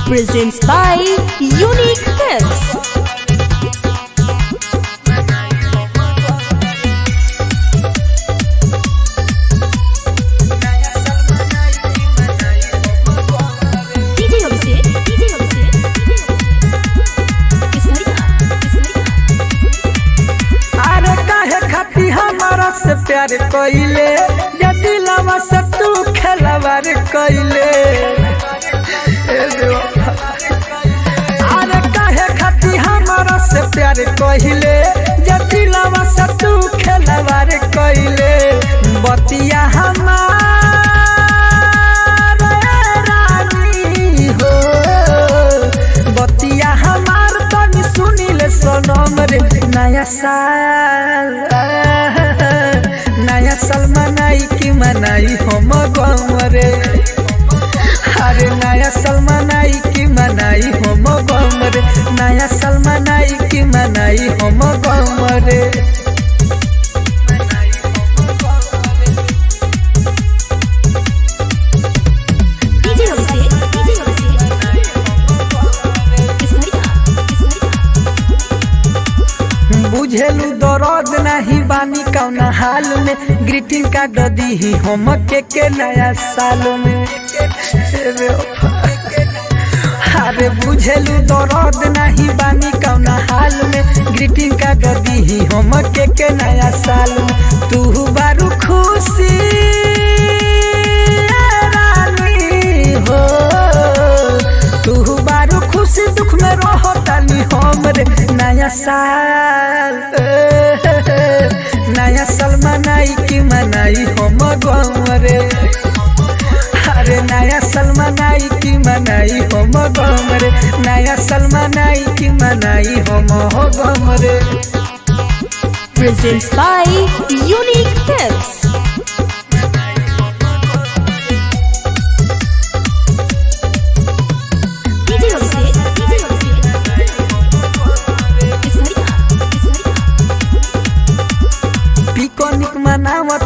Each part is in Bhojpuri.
presents by Unique Films. से प्यार कइले दिलवा से तू खेलवार कइले अरे काहे खाती हमारा से प्यार कइले दिलवा से तू खेलवार कइले बतिया हमार रानी हो बतिया हमार तनी सुनिले सनम रे नया साल नया साल मनाई की मनाई हम गम रे अरे नया साल मनाई की मनाई हम गम रे नया साल मनाई की मनाई हम गम रे बुझेलू दर्द नहीं बानी कौना हाल में ग्रीटिंग कार्ड दी ही हम के नया साल में अरे बुझेलू दर्द नहीं बानी कौना हाल में ग्रीटिंग कार्ड दी ही हम के नया साल में तू बारू खुशी रानी हो तू बारू खुशी दुख में रहो तानी हम रे नया साल नया साल मनाई की मनाई हम गम रे अरे नया साल मनाई की मनाई हम गम रे नया साल मनाई की मनाई हम गम रे presents by Unique Films.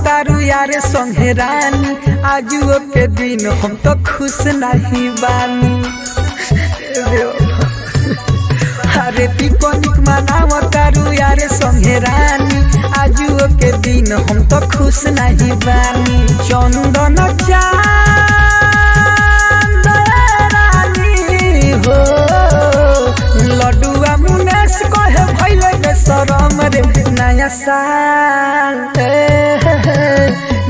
तारू यारे संगे रानी आजुओ के दिन हम तो खुश नहीं बानी अरे पिकनिक मनाव तारू यारे संगे रानी आजुओ के दिन हम तो खुश नहीं बानी चंदन चांद रानी हो लड्डुआ मुनेश कहे भइले बेशरम रे नया साल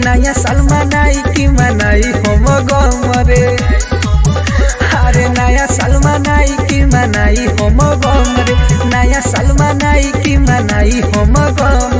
नया साल मनाई की मनाई हम गम रे अरे नया साल मनाई की मनाई हम गम रे नया साल मनाई की मनाई हम गम